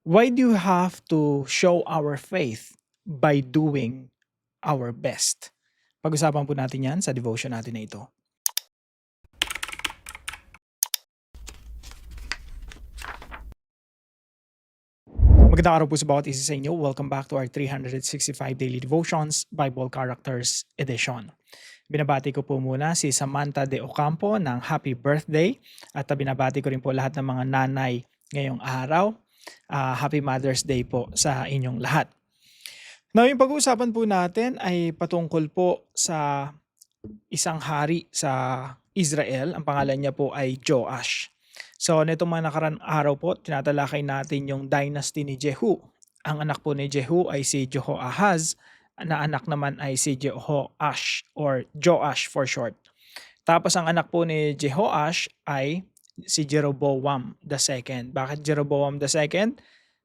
Why do you have to show our faith by doing our best? Pag-usapan po natin yan sa devotion natin na ito. Magandang araw po sa bawat isa sa inyo. Welcome back to our 365 Daily Devotions Bible Characters Edition. Binabati ko po muna si Samantha De Ocampo ng happy birthday at binabati ko rin po lahat ng mga nanay ngayong araw. Happy Mother's Day po sa inyong lahat. Now, yung pag-uusapan po natin ay patungkol po sa isang hari sa Israel. Ang pangalan niya po ay Joash. So, nitong mga nakarang araw po, tinatalakay natin yung dynasty ni Jehu. Ang anak po ni Jehu ay si Jehoahaz, na anak naman ay si Jehoash or Joash for short. Tapos ang anak po ni Jehoash ay si Jeroboam II. Bakit Jeroboam II?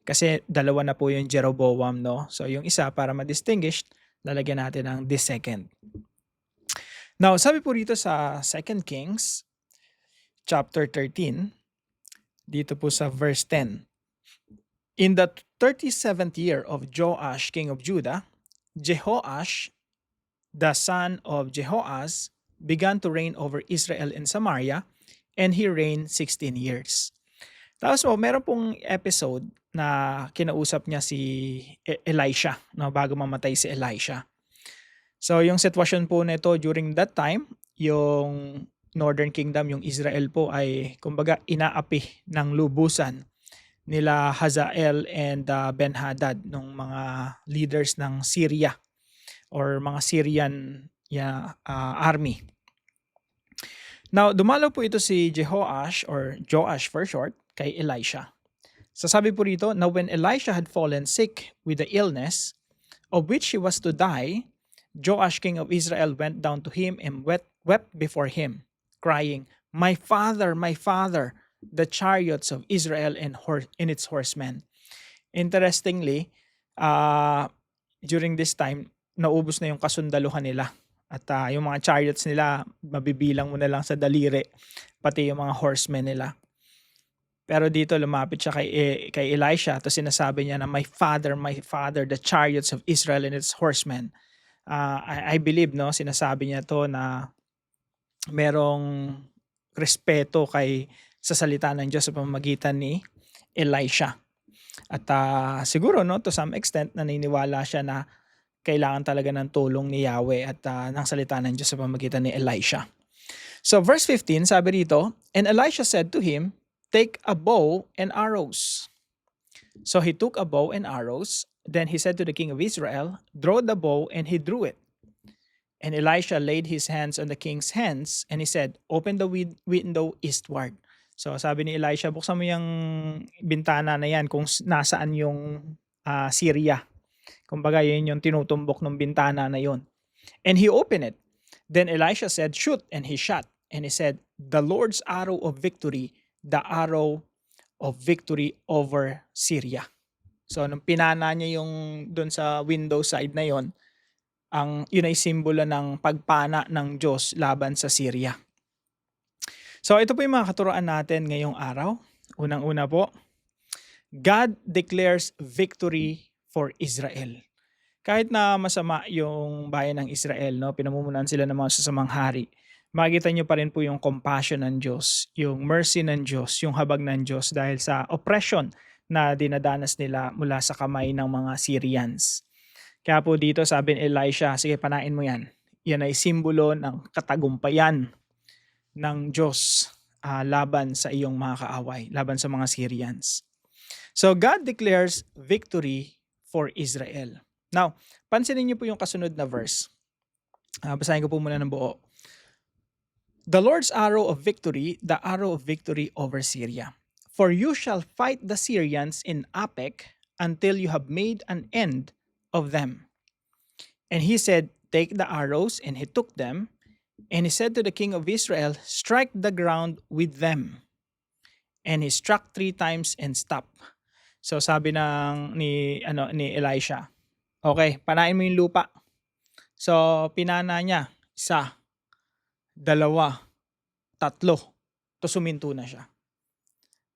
Kasi dalawa na po yung Jeroboam, no? So yung isa para ma-distinguish, lalagyan natin ng the second. Now, sabi po dito sa 2 Kings chapter 13, dito po sa verse 10. In the 37th year of Joash, king of Judah, Jehoash, the son of Jehoaz, began to reign over Israel and Samaria, and he reigned 16 years. Tapos meron pong episode na kinausap niya si Elisha, no, bago mamatay si Elisha. So yung sitwasyon po nito during that time, yung Northern Kingdom, yung Israel po ay kumbaga inaapi ng lubusan nila Hazael and Ben-Hadad, nung mga leaders ng Syria or mga Syrian army. Now, dumalo po ito si Jehoash or Joash for short kay Elisha. So sabi po rito, now when Elisha had fallen sick with the illness of which he was to die, Joash king of Israel went down to him and wept before him, crying, my father, the chariots of Israel and its horsemen. Interestingly, during this time, naubos na yung kasundaluhan nila. At yung mga chariots nila, mabibilang mo na lang sa daliri, pati yung mga horsemen nila. Pero dito lumapit siya kay Elisha, at sinasabi niya na my father, the chariots of Israel and its horsemen. I believe, no, sinasabi niya to na merong respeto sa salita ng Diyos sa pamamagitan ni Elisha. At siguro, no, to some extent, naniniwala siya na kailangan talaga ng tulong ni Yahweh at ng salita ng Diyos sa pamamagitan ni Elisha. So verse 15, sabi rito, and Elisha said to him, take a bow and arrows. So he took a bow and arrows. Then he said to the king of Israel, draw the bow, and he drew it. And Elisha laid his hands on the king's hands, and he said, open the window eastward. So sabi ni Elisha, buksan mo yung bintana na yan kung nasaan yung Syria. Kumbaga yun yung tinutumbok ng bintana na yun. And he opened it. Then Elisha said, shoot, and he shot. And he said, the Lord's arrow of victory, the arrow of victory over Syria. So nung pinana niya yung doon sa window side na yon, yun ay simbolo ng pagpana ng Diyos laban sa Syria. So ito po yung mga katuroan natin ngayong araw. Unang-una po, God declares victory for Israel. Kahit na masama yung bayan ng Israel, no, pinamumunan sila ng mga sasamang hari, makikita nyo pa rin po yung compassion ng Diyos, yung mercy ng Diyos, yung habag ng Diyos dahil sa oppression na dinadanas nila mula sa kamay ng mga Syrians. Kaya po dito sabi ni Elisha, sige, panain mo yan. Yan ay simbolo ng katagumpayan ng Diyos laban sa iyong mga kaaway, laban sa mga Syrians. So God declares victory for Israel. Now, pansinin niyo po yung kasunod na verse. Basahin ko po muna ng buo. The Lord's arrow of victory, the arrow of victory over Syria. For you shall fight the Syrians in Aphek until you have made an end of them. And he said, take the arrows, and he took them. And he said to the king of Israel, strike the ground with them. And he struck 3 times and stopped. So sabi ni Elisha, okay, panain mo yung lupa. So pinana niya, 1, 2, 3, to suminto na siya.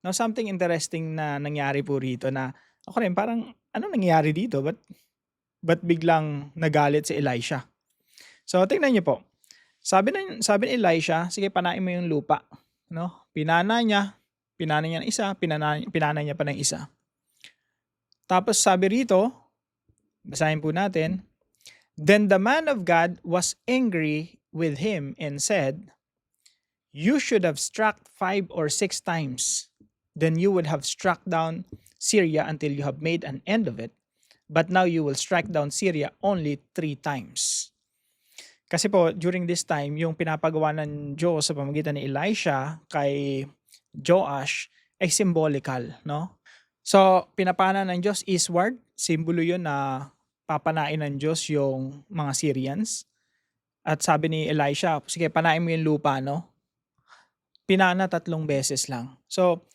Now something interesting na nangyari po rito na Ako rin parang, anong nangyayari dito? Ba't biglang nagalit si Elisha? So tingnan niyo po. Sabi ni Elisha, "Sige panain mo yung lupa." 'No? Pinana niya ng isa, pinana niya pa ng isa. Tapos sabi rito, basahin po natin, "Then the man of God was angry with him and said, 'You should have struck 5 or 6 times. Then you would have struck down Syria until you have made an end of it. But now you will strike down Syria only 3 times.'" Kasi po, during this time, yung pinapagawa ng Diyos sa pamamagitan ni Elisha kay Joash ay symbolical, no? So, pinapana ng Diyos eastward, simbolo yun na papanain ng Diyos yung mga Syrians. At sabi ni Elisha, sige, panain mo yung lupa, no? Pinana 3 beses lang. So,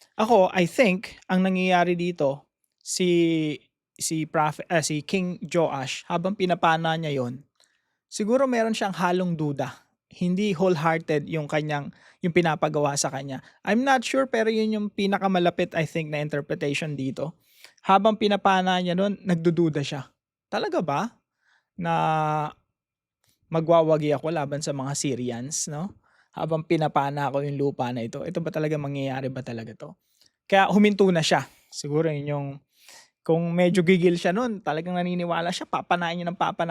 I think, ang nangyayari dito, si King Joash, habang pinapana niya yon, siguro meron siyang halong duda. Hindi wholehearted yung pinapagawa sa kanya. I'm not sure, pero yun yung pinakamalapit, I think, na interpretation dito. Habang pinapana niya nun, nagdududa siya. Talaga ba na magwawagi ako laban sa mga Syrians, no? Habang pinapana ko yung lupa na ito. Ito ba talaga, mangyayari ba talaga to? Kaya huminto na siya. Siguro yun yung, kung medyo gigil siya nun, talagang naniniwala siya, papanain yun, 5, 6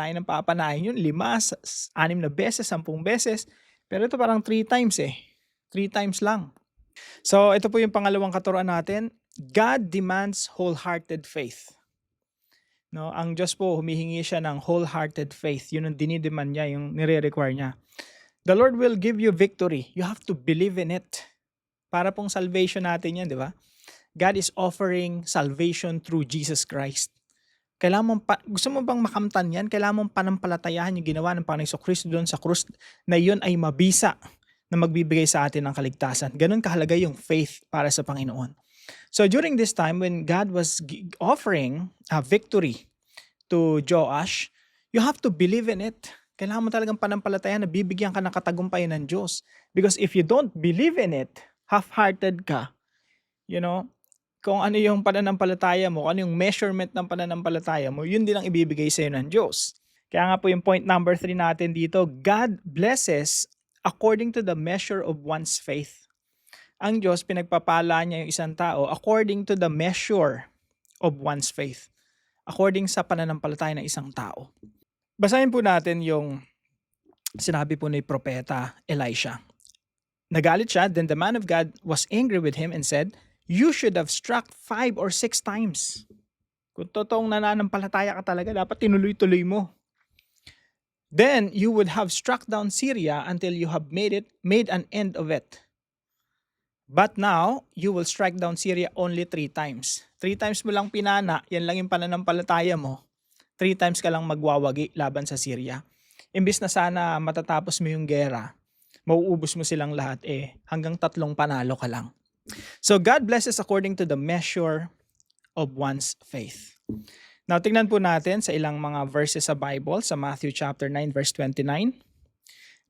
na beses, 10 beses. Pero ito parang 3 times 3 times lang. So ito po yung pangalawang katuruan natin. God demands wholehearted faith. No, ang Diyos po, humihingi siya ng wholehearted faith. Yun ang dinidemand niya, yung nire-require niya. The Lord will give you victory. You have to believe in it. Para pong salvation natin yan, di ba? God is offering salvation through Jesus Christ. Gusto mo bang makamtan yan? Kailangan mong panampalatayahan yung ginawa ng Panginoong Jesucristo doon sa krus, na yun ay mabisa na magbibigay sa atin ng kaligtasan. Ganun kahalaga yung faith para sa Panginoon. So during this time, when God was offering a victory to Joash, you have to believe in it. Kailangan mo talagang panampalatayahan na bibigyan ka ng katagumpayan ng Diyos. Because if you don't believe in it, half-hearted ka, kung ano yung pananampalataya mo, ano yung measurement ng pananampalataya mo, yun din ang ibibigay sa iyo ng Diyos. Kaya nga po yung point number 3 natin dito, God blesses according to the measure of one's faith. Ang Diyos, pinagpapala niya yung isang tao according to the measure of one's faith. According sa pananampalataya ng isang tao. Basahin po natin yung sinabi po ni Propeta Elisha. Nagalit siya, then the man of God was angry with him and said, "You should have struck 5 or 6 times. Kung totoong nananampalataya ka talaga, dapat tinuloy-tuloy mo. Then you would have struck down Syria until you have made an end of it. But now, you will strike down Syria only 3 times. 3 times mo lang pinana, yan lang yung pananampalataya mo. 3 times ka lang magwawagi laban sa Syria. Imbis na sana matatapos mo yung gera, mauubos mo silang lahat, hanggang 3 panalo ka lang. So God blesses according to the measure of one's faith. Now tingnan po natin sa ilang mga verses sa Bible, sa Matthew chapter 9 verse 29.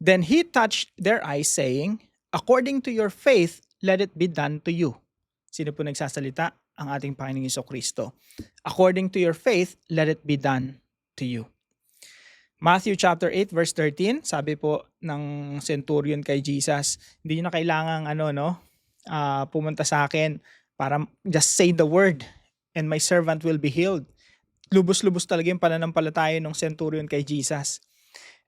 Then he touched their eyes saying, "According to your faith, let it be done to you." Sino po nagsasalita? Ang ating Panginoong Jesucristo. According to your faith, let it be done to you. Matthew chapter 8 verse 13, sabi po ng centurion kay Jesus, hindi nyo na kailangang pumunta sa akin para just say the word and my servant will be healed. Lubos-lubos talaga yung pananampalataya ng centurion kay Jesus.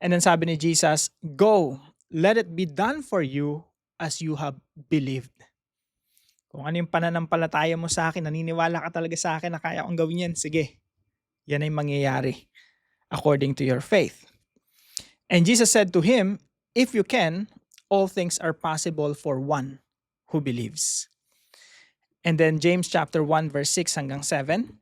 And then sabi ni Jesus, "Go, let it be done for you as you have believed." Kung ano yung pananampalataya mo sa akin, naniniwala ka talaga sa akin na kaya kong gawin yan, sige, yan ay mangyayari according to your faith. And Jesus said to him, "If you can, all things are possible for one who believes." And then James chapter 1 verse 6 hanggang 7,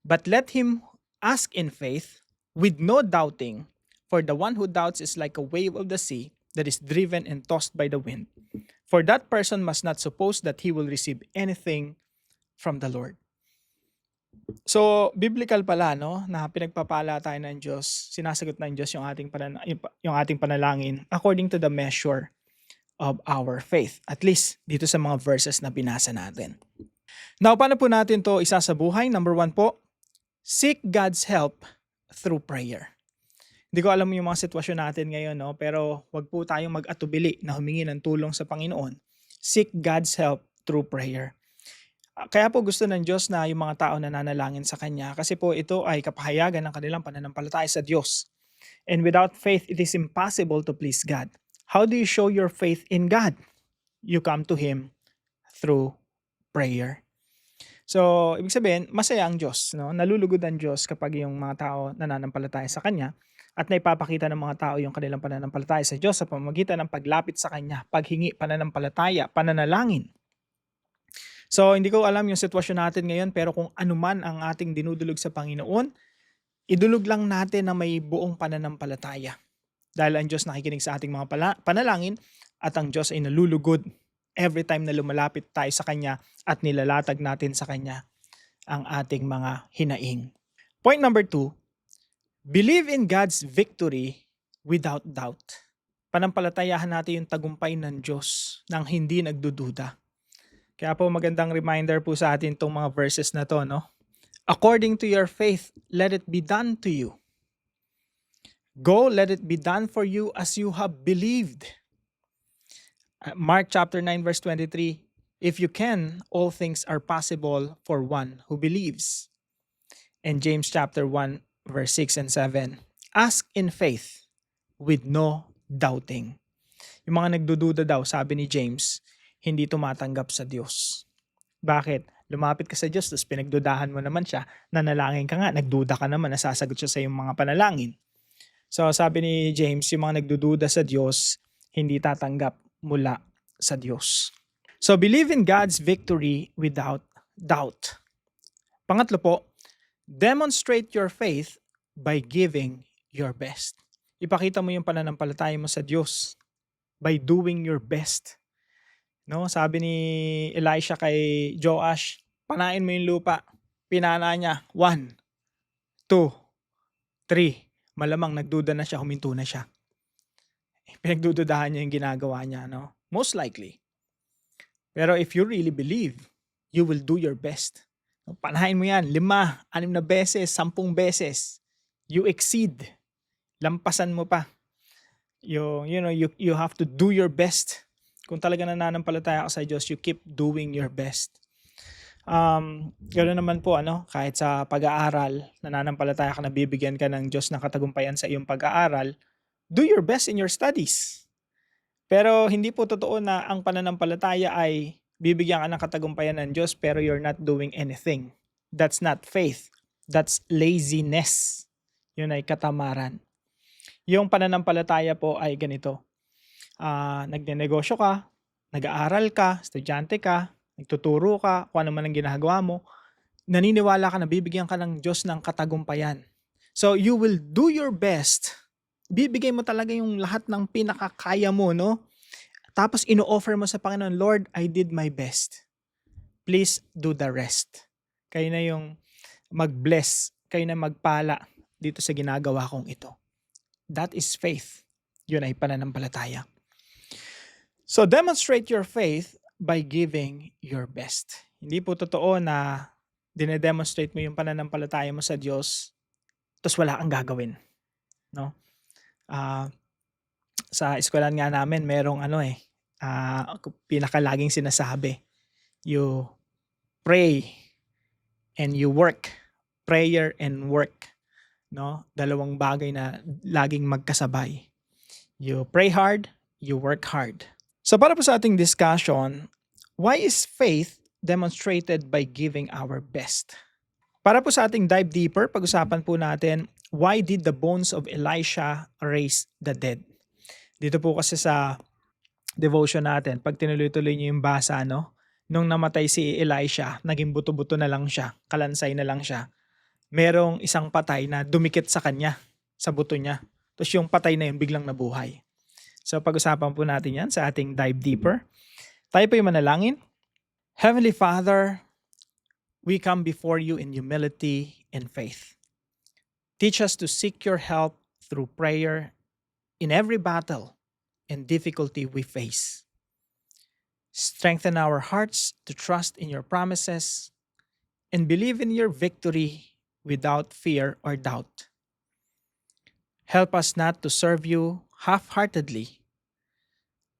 "But let him ask in faith with no doubting, for the one who doubts is like a wave of the sea that is driven and tossed by the wind. For that person must not suppose that he will receive anything from the Lord." So, biblical pala, na pinagpapala tayo ng Diyos, sinasagot ng Diyos yung ating panalangin according to the measure of our faith. At least, dito sa mga verses na binasa natin. Now, paano po natin to isa sa buhay? Number 1 po, seek God's help through prayer. Hindi ko alam yung mga sitwasyon natin ngayon, no? Pero wag po tayong mag-atubili na humingi ng tulong sa Panginoon. Seek God's help through prayer. Kaya po gusto ng Diyos na yung mga tao nananalangin sa Kanya kasi po ito ay kapahayagan ng kanilang pananampalataya sa Diyos. And without faith, it is impossible to please God. How do you show your faith in God? You come to Him through prayer. So, ibig sabihin, masaya ang Diyos. No? Nalulugod ang Diyos kapag yung mga tao nananampalataya sa Kanya at naipapakita ng mga tao yung kanilang pananampalataya sa Diyos sa pamamagitan ng paglapit sa Kanya, paghingi, pananampalataya, pananalangin. So, hindi ko alam yung sitwasyon natin ngayon, pero kung anuman ang ating dinudulog sa Panginoon, idulog lang natin na may buong pananampalataya. Dahil ang Diyos nakikinig sa ating mga panalangin at ang Diyos ay nalulugod every time na lumalapit tayo sa Kanya at nilalatag natin sa Kanya ang ating mga hinaing. Point number 2, believe in God's victory without doubt. Panampalatayahan natin yung tagumpay ng Diyos nang hindi nagdududa. Kaya po magandang reminder po sa atin itong mga verses na to, no? According to your faith, let it be done to you. Go, let it be done for you as you have believed. Mark chapter 9 verse 23, if you can, all things are possible for one who believes. And James chapter 1 verse 6 and 7, ask in faith with no doubting. Yung mga nagdududa daw, sabi ni James, hindi tumatanggap sa Diyos. Bakit? Lumapit ka sa Diyos, tapos pinagdudahan mo naman siya, nanalangin ka nga, nagduda ka naman, nasasagot siya sa iyong mga panalangin. So sabi ni James, yung mga nagdududa sa Diyos, hindi tatanggap mula sa Diyos. So believe in God's victory without doubt. Pangatlo po, demonstrate your faith by giving your best. Ipakita mo yung pananampalataya mo sa Diyos by doing your best. No, sabi ni Elisha kay Joash, panain mo yung lupa. Pinana niya, 1, 2, 3. Malamang nagduda na siya, huminto na siya. Pinagdududahan niya yung ginagawa niya, no? Most likely. Pero if you really believe, you will do your best. Panahin mo yan, 5, 6 na beses, 10 beses. You exceed. Lampasan mo pa. You have to do your best. Kung talaga nananampalataya ka sa Diyos, you keep doing your best. Ganoon naman po, kahit sa pag-aaral, nananampalataya ka na bibigyan ka ng Diyos ng katagumpayan sa iyong pag-aaral, do your best in your studies. Pero hindi po totoo na ang pananampalataya ay bibigyan ka ng katagumpayan ng Diyos pero you're not doing anything. That's not faith. That's laziness. Yun ay katamaran. Yung pananampalataya po ay ganito. Nagnenegosyo ka, nag-aaral ka, estudyante ka, nagtuturo ka, kung ano man ang ginagawa mo, naniniwala ka na bibigyan ka ng Diyos ng katagumpayan. So you will do your best. Bibigay mo talaga yung lahat ng pinakakaya mo, no? Tapos ino-offer mo sa Panginoon, Lord, I did my best. Please do the rest. Kayo na yung mag-bless, kayo na magpala dito sa ginagawa kong ito. That is faith. Yun ay pananampalataya. So demonstrate your faith by giving your best. Hindi po totoo na dinedemonstrate mo yung pananampalataya mo sa Diyos tapos wala kang gagawin. No? Sa eskwelahan nga namin, merong pinakalaging sinasabi. You pray and you work. Prayer and work. No? Dalawang bagay na laging magkasabay. You pray hard, you work hard. So para po sa ating discussion, why is faith demonstrated by giving our best? Para po sa ating dive deeper, pag-usapan po natin, why did the bones of Elisha raise the dead? Dito po kasi sa devotion natin, pag tinuloy-tuloy niyo yung basa, nung namatay si Elisha, naging buto-buto na lang siya, kalansay na lang siya. Merong isang patay na dumikit sa kanya, sa buto niya. Tapos yung patay na yun biglang nabuhay. So pag-usapan po natin yan sa ating dive deeper. Tayo po yung manalangin. Heavenly Father, we come before you in humility and faith. Teach us to seek your help through prayer in every battle and difficulty we face. Strengthen our hearts to trust in your promises and believe in your victory without fear or doubt. Help us not to serve you half-heartedly,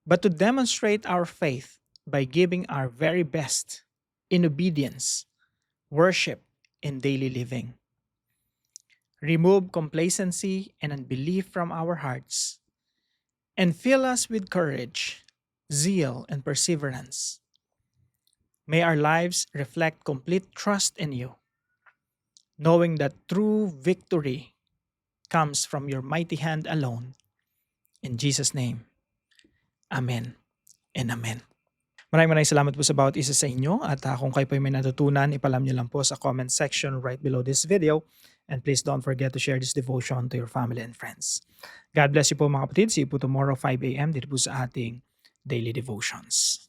but to demonstrate our faith by giving our very best in obedience, worship, and daily living. Remove complacency and unbelief from our hearts and fill us with courage, zeal, and perseverance. May our lives reflect complete trust in you, knowing that true victory comes from your mighty hand alone. In Jesus' name, Amen and Amen. Maraming salamat po sa bawat isa sa inyo at kung kayo po may natutunan, ipalam niyo lang po sa comment section right below this video. And please don't forget to share this devotion to your family and friends. God bless you po mga kapatid. See you po tomorrow 5 a.m. dito po sa ating daily devotions.